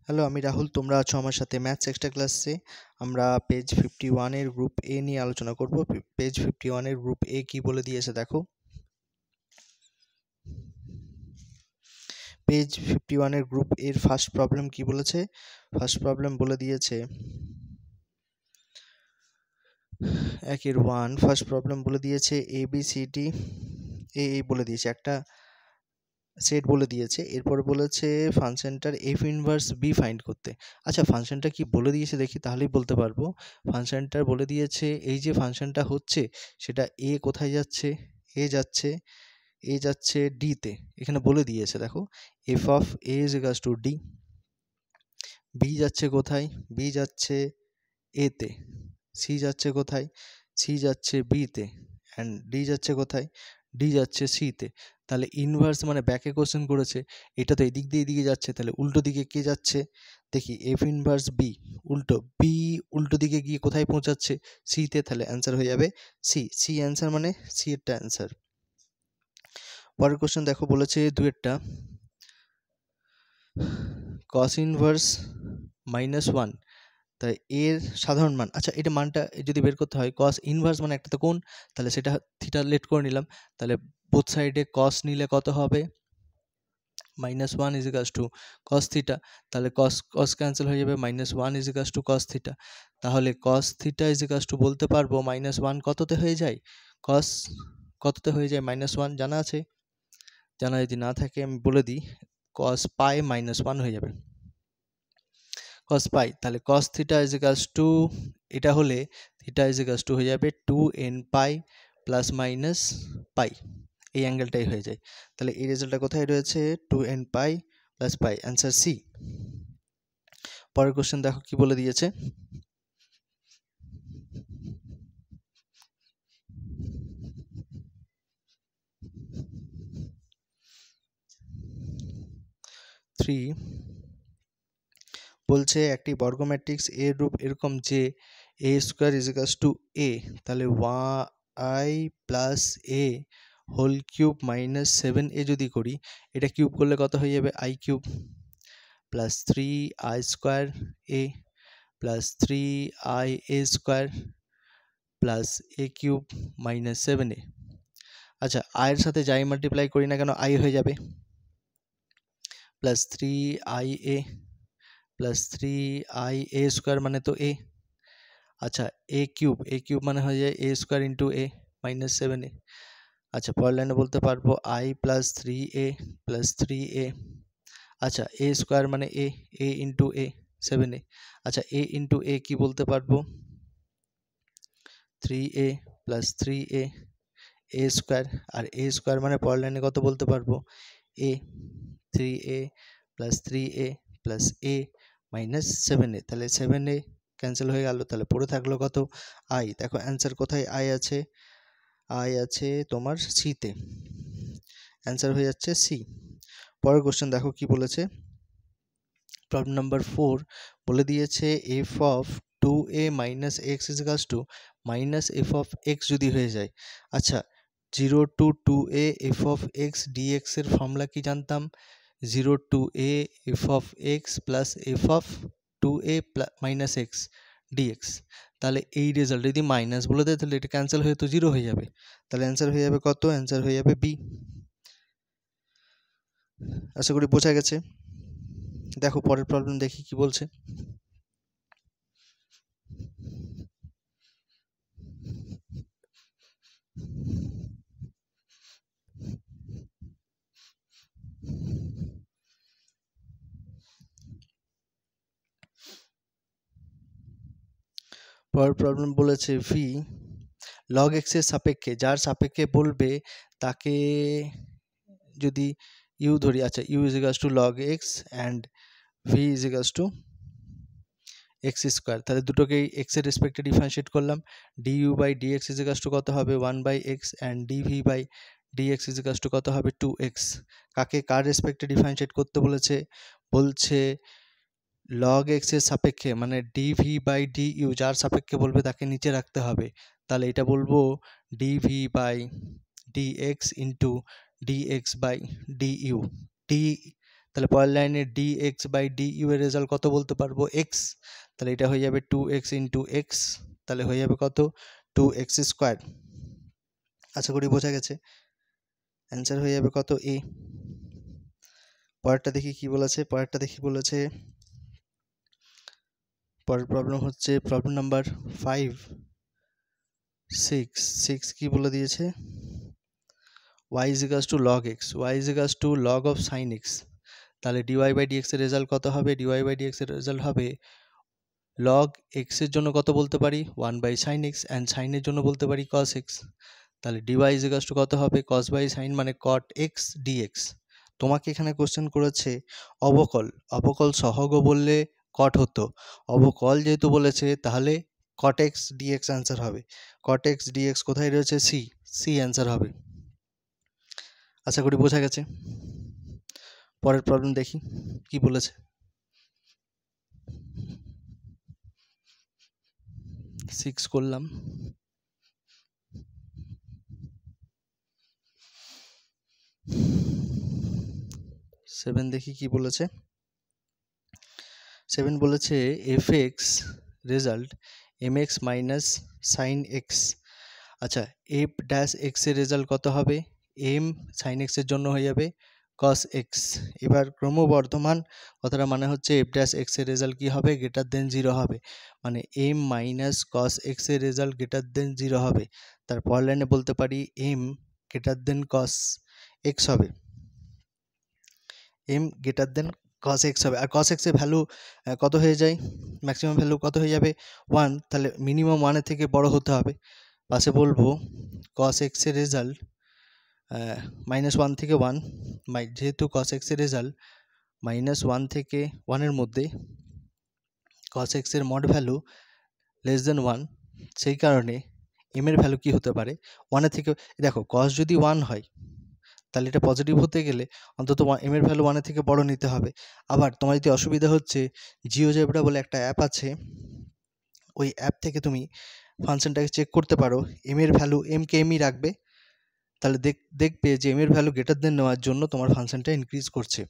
Hello, আমি রাহুল। তোমরা আছো আমার সাথে ম্যাথস এক্সট্রা ক্লাসে। আমরা পেজ 51 এর গ্রুপ এ নিয়ে আলোচনা করব। পেজ 51 এর গ্রুপ এ কি বলে দিয়েছে দেখো। পেজ 51 এর গ্রুপ এর ফার্স্ট প্রবলেম কি বলেছে? ফার্স্ট প্রবলেম বলে দিয়েছে একের 1 ফার্স্ট প্রবলেম বলে দিয়েছে A B C D A বলে দিয়েছে একটা সেট বলে দিয়েছে। এরপর বলেছে ফাংশনটার এফ ইনভার্স বি ফাইন্ড করতে। আচ্ছা, ফাংশনটা কি বলে দিয়েছে দেখি, তাহলেই বলতে পারবো। ফাংশনটার বলে দিয়েছে এই যে ফাংশনটা হচ্ছে সেটা এ কোথায় যাচ্ছে, এ যাচ্ছে ডিতে। এখানে বলে দিয়েছে দেখো, f of a is equals to d. B যাচ্ছে কোথায়? বি যাচ্ছে এতে। সি যাচ্ছে কোথায়? সি যাচ্ছে বিতে। অ্যান্ড ডি যাচ্ছে কোথায়? ডি যাচ্ছে সিতে। তাহলে ইনভার্স মানে ব্যাকে কোশ্চেন করেছে, এটা তো এদিক দিয়ে এদিকে যাচ্ছে, তাহলে উল্টো দিকে কে যাচ্ছে? দেখি, এফ ইনভার্স বি উল্টো, বি উল্টো দিকে গিয়ে কোথায় পৌঁছাচ্ছে? সিতে। তাহলে অ্যান্সার হয়ে যাবে সি। সি অ্যান্সার মানে সি এরটা অ্যান্সার। পরের কোশ্চেন দেখো, বলেছে দুয়েরটা কস ইনভার্স -1, তাই এর সাধারণ মান। আচ্ছা, এটা মানটা যদি বের করতে হয়, কস ইনভার্স মানে একটা তো কোণ, তাহলে সেটা থিটা লেট করে নিলাম। তাহলে বোথ সাইডে কস নিলে কত হবে? -1 is equals to cos theta. তাহলে কস কস ক্যান্সেল হয়ে যাবে, -1 is equals to cos theta. তাহলে cos theta is equals to বলতে পারবো -1 কততে হয়ে যায়? কস কততে হয়ে যায় -1 জানা আছে? জানা যদি না থাকে আমি বলে দিই, কস পাই -1 হয়ে যাবে। কস পাই, তাহলে cos theta is equals two, এটা হলে থিটা ইজ ইকুয়ালস টু হয়ে যাবে 2n পাই প্লাস মাইনাস পাই। এই অ্যাঙ্গেলটাই হয়ে যায়। তাহলে এই রেজাল্টটা কোথায় রয়েছে? 2n pi plus pi, answer c. পরের কোশ্চেন দেখো কি বলে দিয়েছে। বলছে একটি বর্গ ম্যাট্রিক্স এর রূপ এরকম যে এ স্কোয়ার ইজ ইকুয়ালস টু এ, তাহলে ওয়াই প্লাস এ হোল কিউব মাইনাস 7a যদি করি, এটা কিউব করলে কত হয়ে যাবে? I cube plus 3i square a plus 3ia square plus A cube minus 7a। আচ্ছা, আয়ের সাথে যাই মাল্টিপ্লাই করি না কেন আই হয়ে যাবে, plus 3ia plus 3ia square মানে তো এ। আচ্ছা, এ কিউব মানে হয়ে যায় এ স্কোয়ার ইন্টু এ মাইনাস 7a। আচ্ছা, পরের লাইনে বলতে পারবো I plus 3a plus 3a। আচ্ছা, এ স্কোয়ার মানে এ ইন্টু এ 7a। আচ্ছা, এ ইন্টু এ কি বলতে পারবো? 3a প্লাস 3a এ স্কোয়ার। আর এ স্কোয়ার মানে পরের লাইনে কত বলতে পারবো? এ 3a প্লাস 3a প্লাস এ মাইনাস 7a। তাহলে 7a ক্যান্সেল হয়ে গেল, তাহলে পড়ে থাকলো কত? আই। দেখো অ্যান্সার কোথায় আই আছে? আই আছে তোমার সিতে, অ্যান্সার হয়ে যাচ্ছে সি। পরের কোশ্চেন দেখো কি বলেছে। প্রবলেম নাম্বার 4 বলে দিয়েছে f of 2a minus x is equals to minus f of x যদি হয়ে যায়। আচ্ছা, 0 to 2a f of x dx এর ফর্মুলা কি জানতাম? 0 to a f of x plus f of 2a minus x dx. তাহলে এই result যদি মাইনাস বলে দেয়, তাহলে এটা ক্যান্সেল হয়ে তো 0 হয়ে যাবে। তাহলে অ্যান্সার হয়ে যাবে কত? অ্যান্সার হয়ে যাবে বি। আশা করি বোঝা গেছে। দেখো পরের প্রবলেম দেখি কি বলছে। পরের প্রবলেম বলেছে ভি লগ এক্স এর সাপেক্ষে, যার সাপেক্ষে বলবে তাকে যদি ইউ ধরি। আচ্ছা, u is equals to log x and v is equals to x square. তাহলে দুটোকেই এক্স এর রেসপেক্টে ডিফারেন্সিয়েট করলাম। D u by d x is equals to কত হবে? 1 by x and d v by d x is equals to কত হবে? 2x। কাকে কার রেসপেক্টে ডিফারেন্সিয়েট করতে বলেছে? বলছে লগ এক্স এর সাপেক্ষে, মানে ডিভি বাই ডি ইউ যার সাপেক্ষে বলবে তাকে নিচে রাখতে হবে। তাহলে এটা বলবো d v by d x into d x by d u. D তাহলে পরের লাইনে dx বাই du এর রেজাল্ট কত বলতে পারবো x, তাহলে এটা হয়ে যাবে 2x ইন্টু এক্স, তাহলে হয়ে যাবে কত 2x স্কোয়ার। আশা করি বোঝা গেছে, অ্যান্সার হয়ে যাবে কত a। পরেরটা দেখি কি বলেছে, পরের প্রবলেম হচ্ছে প্রবলেম নাম্বার 6 কি বলে দিয়েছে, y is equals to log x, y is equals to log of sin x, তাহলে dy বাই dx এর রেজাল্ট কত হবে, dy বাই dx এর রেজাল্ট হবে log x এর জন্য কত বলতে পারি 1 by sin x, and sin এর জন্য বলতে পারি cos x, তাহলে dy is equals to কত হবে cos বাই sin মানে cot x dx। তোমাকে এখানে কোশ্চেন করেছে অবকল সহগ বললে cot হতো, অবকল যেহেতু বলেছে তাহলে cot x dx অ্যান্সার হবে, cot x dx কোথায় রয়েছে, c অ্যান্সার হবে। আশা করি বোঝা গেছে। পরের প্রবলেম দেখি কি বলেছে, 6 করলাম, 7 দেখি কি বলেছে। 7 বলেছে fx result mx minus sine x. আচ্ছা f ড্যাশ x এর রেজাল্ট কত হবে, m সাইন x এর জন্য হয়ে যাবে cos x। এবার ক্রমবর্ধমান কথাটা মানে হচ্ছে f ড্যাশ x এর রেজাল্ট কি হবে, গ্রেটার দেন 0 হবে, মানে m মাইনাস cos x এর রেজাল্ট গ্রেটার দেন 0 হবে। তারপর লাইনে বলতে পারি m greater than cos x হবে, m greater than cos x হবে, আর cos x এর ভ্যালু কত হয়ে যায়, ম্যাক্সিমাম ভ্যালু কত হয়ে যাবে 1, তাহলে মিনিমাম 1 এর থেকে বড় হতে হবে। পাশে বলবো cos x এর রেজাল্ট -1 থেকে 1, যেহেতু cos x এর রেজাল্ট -1 থেকে 1 এর মধ্যে cos x এর মড ভ্যালু লেস দেন 1, সেই কারণে m এর ভ্যালু কি হতে পারে 1 এর থেকে, দেখো cos যদি 1 হয় তাহলে এটা পজিটিভ হতে গেলে অন্তত m এর ভ্যালু 1 এর থেকে বড় নিতে হবে। আবার তোমার যদি অসুবিধা হচ্ছে জিওজেব্রা বলে একটা অ্যাপ আছে, ওই অ্যাপ থেকে তুমি ফাংশনটাকে চেক করতে পারো, m এর ভ্যালু m কে mই রাখবে, তাহলে দেখবে যে m এর ভ্যালু গ্রেটার দেন নেওয়ার জন্য তোমার ফাংশনটা ইনক্রিজ করছে।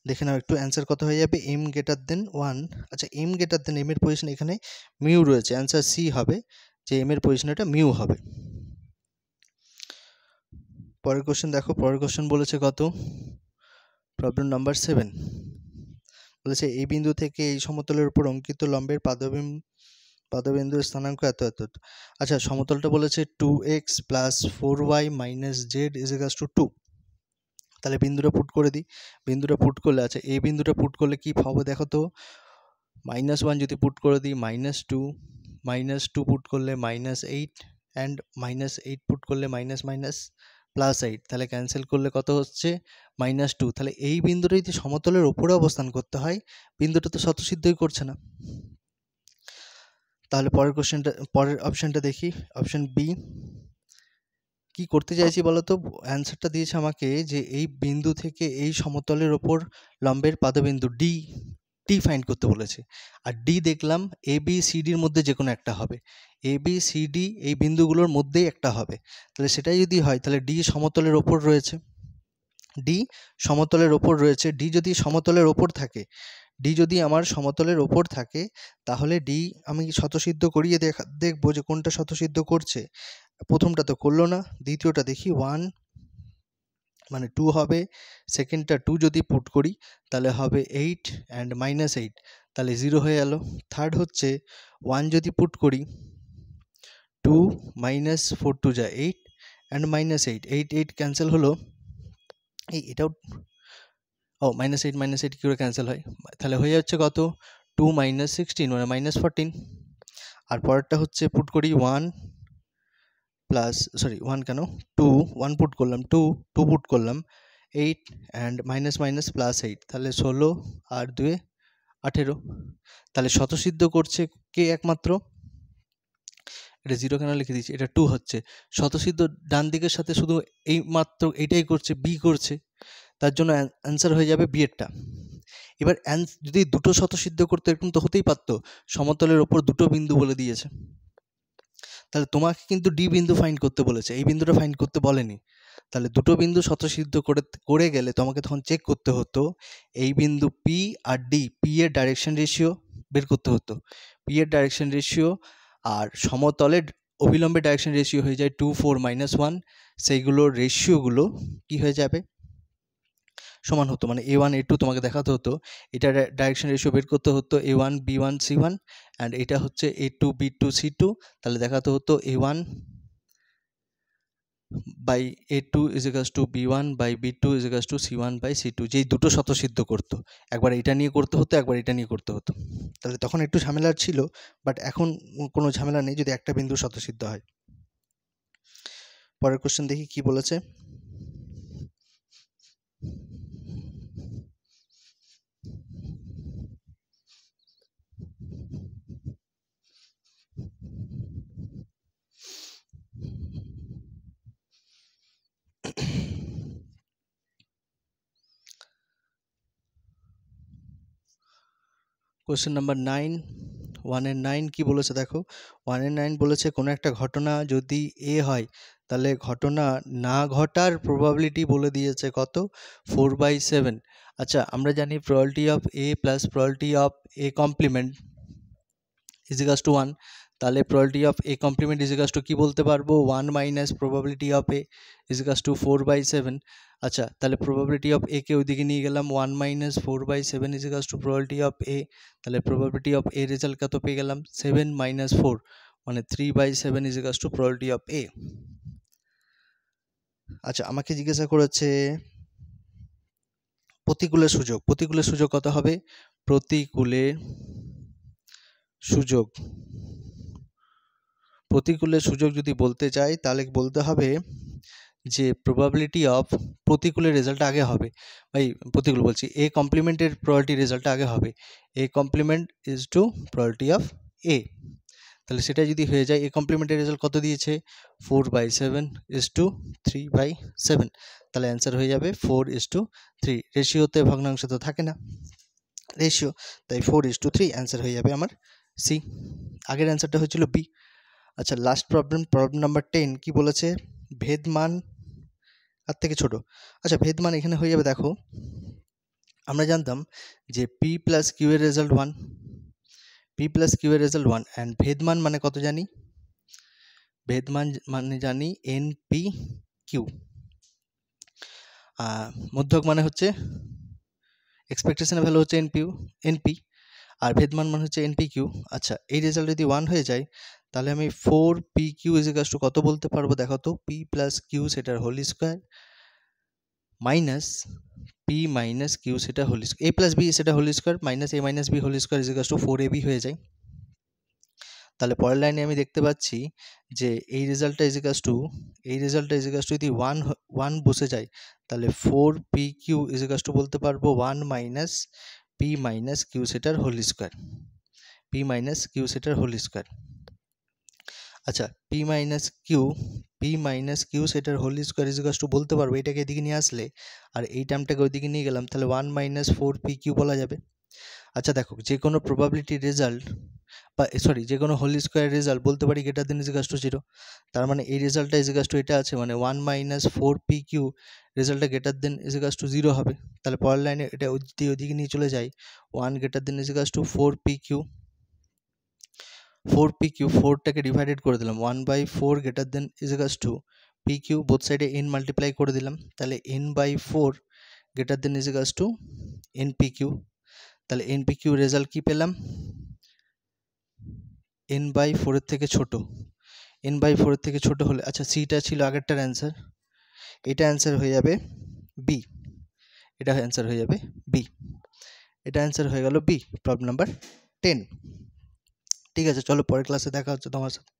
দেখে নাও একটু অ্যান্সার কত হয়ে যাবে, m গ্রেটার দেন 1। আচ্ছা m গ্রেটার দেন m এর পজিশন এখানে মিউ রয়েছে, অ্যান্সার সি হবে, যে m এর পজিশন এটা মিউ হবে। পরের কোশ্চেন দেখো, পরের কোশ্চেন বলেছে কত, প্রবলেম নাম্বার 7 বলেছে এই বিন্দু থেকে এই সমতলের উপর অঙ্কিত লম্বের পাদবিন্দুর স্থানাঙ্ক এত এত। আচ্ছা সমতলটা বলেছে 2x plus 4y minus Z is equals two 2, তাহলে বিন্দুটা পুট করে দিই, বিন্দুটা পুট করলে, আচ্ছা এই বিন্দুটা পুট করলে কি হবে দেখো তো, -1 যদি পুট করে দিই -2 পুট করলে -8, অ্যান্ড -8 পুট করলে +8, তাহলে ক্যান্সেল করলে কত হচ্ছে -2, তাহলে এই বিন্দুটা যদি সমতলের উপরে অবস্থান করতে হয়, বিন্দুটা তো স্বতঃসিদ্ধই করছে না। তাহলে পরের অপশনটা দেখি, অপশন বি কি করতে চাইছি বলো তো, অ্যান্সারটা দিয়েছে আমাকে যে এই বিন্দু থেকে এই সমতলের ওপর লম্বের পাদবিন্দু ডি ফাইন্ড করতে বলেছে, আর ডি দেখলাম এ বি সি ডির মধ্যে যে কোনো একটা হবে, এ বি সি ডি এই বিন্দুগুলোর মধ্যেই একটা হবে, তাহলে সেটাই যদি হয় তাহলে ডি সমতলের ওপর রয়েছে, ডি সমতলের ওপর রয়েছে, ডি যদি সমতলের ওপর থাকে, ডি যদি আমার সমতলের ওপর থাকে তাহলে ডি আমি স্বতঃসিদ্ধ করিয়ে দেখবো যে কোনটা স্বতঃসিদ্ধ করছে। প্রথমটা তো করলো না, দ্বিতীয়টা দেখি 1 মানে 2 হবে, সেকেন্ডটা 2 যদি পুট করি তাহলে হবে 8 অ্যান্ড -8, তাহলে 0 হয়ে গেল। থার্ড হচ্ছে 1 যদি পুট করি 2 - 4 2 যায় 8 অ্যান্ড -8, 8 ক্যান্সেল হলো, এটাও -8 কি করে ক্যান্সেল হয়, তাহলে হয়ে যাচ্ছে কত 2 - 16 মানে -14। আর পরেরটা হচ্ছে পুট করি 1 পুট করলাম 2 পুট করলাম 8 অ্যান্ড +8, তাহলে 16 আর 2 18, তাহলে স্বতঃসিদ্ধ করছে কে একমাত্র, এটা 0 কেন লিখে দিচ্ছি, এটা 2 হচ্ছে স্বতঃসিদ্ধ, ডান দিকের সাথে শুধু এই মাত্র এইটাই করছে, বি করছে, তার জন্য অ্যান্সার হয়ে যাবে বি এরটা। এবার যদি দুটো স্বতঃসিদ্ধ করতে এরকম তো হতেই পারতো, সমতলের ওপর দুটো বিন্দু বলে দিয়েছে, তাহলে তোমাকে কিন্তু ডি বিন্দু ফাইন্ড করতে বলেছে, এই বিন্দুটা ফাইন্ড করতে বলেনি, তাহলে দুটো বিন্দু স্বতঃসিদ্ধ করে গেলে তোমাকে তখন চেক করতে হতো এই বিন্দু পি আর ডি, পি এর ডাইরেকশন রেশিও বের করতে হতো। পি এর ডাইরেকশন রেশিও আর সমতলের অবিলম্বের ডাইরেকশন রেশিও হয়ে যায় 2 4 -1, সেইগুলোর রেশিওগুলো কি হয়ে যাবে, সমান হতো। মানে A1 A2 তোমাকে দেখাতে হতো, এটা ডাইরেকশন রেশিও বের করতে হতো A1 B1 C1 অ্যান্ড এটা হচ্ছে A2 B2 C2, তাহলে দেখাতে হতো A1 by A2 is equals to B1 by B2 is equals to C1 by C2, যেই দুটো স্বতঃসিদ্ধ করতো। একবার এটা নিয়ে করতে হতো, একবার এটা নিয়ে করতে হতো। তাহলে তখন একটু ঝামেলার ছিল, বাট এখন কোনো ঝামেলা নেই যদি একটা বিন্দু স্বতঃসিদ্ধ হয়। পরের কোশ্চেন দেখি কি বলেছে। কোশ্চেন নাম্বার 9, 1 এর 9 কি বলেছে দেখো। 1 এর 9 বলেছে কোনো একটা ঘটনা যদি এ হয় তাহলে ঘটনা না ঘটার প্রবাবিলিটি বলে দিয়েছে কত, 4/7। আচ্ছা, আমরা জানি probability of a plus probability of a complement is equals to 1, তাহলে probability of a complement is equals to কি বলতে পারবো, 1 minus probability of a is equals to 4/7। আচ্ছা, তাহলে প্রবাবিলিটি অফ এ কে ওইদিকে নিয়ে গেলাম, 1 minus 4/7 is equals to probability of A, তাহলে প্রবাবিলিটি অফ এ রেজাল্ট কত পেয়ে গেলাম, 7 মাইনাস 4 মানে 3/7 is equals to probability of A. আচ্ছা, আমাকে জিজ্ঞাসা করেছে প্রতিকূলের সুযোগ। প্রতিকূলের সুযোগ কত হবে, প্রতিকূলের সুযোগ, প্রতিকূলের সুযোগ যদি বলতে চাই তাহলে বলতে হবে যে প্রবাবিলিটি অফ প্রতিকূলের রেজাল্ট আগে হবে, ভাই প্রতিকূল বলছি, এ কমপ্লিমেন্টের প্রবাবিলিটি রেজাল্ট আগে হবে, A complement is to probability of A. তাহলে সেটা যদি হয়ে যায়, এ কমপ্লিমেন্টের রেজাল্ট কত দিয়েছে, 4/7 ইজ টু 3/7, তাহলে অ্যান্সার হয়ে যাবে 4:3। রেশিওতে ভগ্নাংশ তো থাকে না, রেশিও, তাই 4:3 অ্যান্সার হয়ে যাবে আমার সি। আগের অ্যান্সারটা হয়েছিল বি। আচ্ছা, লাস্ট প্রবলেম নাম্বার 10 কি বলেছে, ভেদমান আর থেকে ছোট। আচ্ছা, ভেদমান এখানে হয়ে যাবে, দেখো আমরা জানতাম যে পি প্লাস কিউ এর রেজাল্ট 1, পি প্লাস কিউ এর রেজাল্ট 1 অ্যান্ড ভেদমান মানে কত জানি, ভেদমান মানে জানি এন পি কিউ, মধ্যক মানে হচ্ছে এক্সপেকটেশনের ভ্যালু হচ্ছে এনপি আর ভেদমান মানে হচ্ছে এনপি কিউ। আচ্ছা, এই রেজাল্ট যদি 1 হয়ে যায় তাহলে আমি 4PQ ইজ ইকুয়ালস টু কত বলতে পারবো, দেখো তো, পি প্লাস কিউ সেটার whole square minus p minus q সেটা whole square, a plus b সেটা whole square minus a minus b whole square is equals to 4AB হয়ে যায়। তাহলে পরের লাইনে আমি দেখতে পাচ্ছি যে এই রেজাল্টটা ইজ ইকুয়ালস টু, এই রেজাল্টটা ইজ ইকুয়ালস টু যদি 1 বসে যায় তাহলে 4PQ ইজ ইকুয়ালস টু বলতে পারবো 1 মাইনাস পি মাইনাস কিউ সেটার whole square, p minus q সেটার হোল স্কোয়ার। আচ্ছা, পি মাইনাস কিউ সেটার whole square is equals to বলতে পারবো, এটাকে এদিকে নিয়ে আসলে আর এই টার্মটাকে ওইদিকে নিয়ে গেলাম তাহলে 1 মাইনাস 4PQ বলা যাবে। আচ্ছা দেখো, যে কোনো প্রবাবিলিটি রেজাল্ট বা সরি যে কোনো হোল স্কোয়ার রেজাল্ট বলতে পারি greater than is equals two 0, তার মানে এই রেজাল্টটা ইজ ইকুয়ালস টু এটা আছে, মানে 1 মাইনাস 4PQ রেজাল্টটা greater than is equals two 0 হবে। তাহলে পরের লাইনে এটা ওইদিকে নিয়ে চলে যায়, 1 greater than is equals to 4PQ 4টাকে ডিভাইডেড করে দিলাম, 1/4 greater than is equals to PQ, both সাইডে n মাল্টিপ্লাই করে দিলাম, তাহলে n/4 greater than is equals to NPQ। তাহলে NPQ রেজাল্ট কি পেলাম, n/4 এর থেকে ছোট, n/4 এর থেকে ছোট হলে, আচ্ছা সিটা ছিল আগেরটার অ্যান্সার, এটা অ্যান্সার হয়ে যাবে বি, এটা অ্যান্সার হয়ে যাবে বি, এটা অ্যান্সার হয়ে গেল বি, প্রবলেম নাম্বার 10। ঠিক আছে, চলো পরের ক্লাসে দেখা হচ্ছে তোমার সাথে।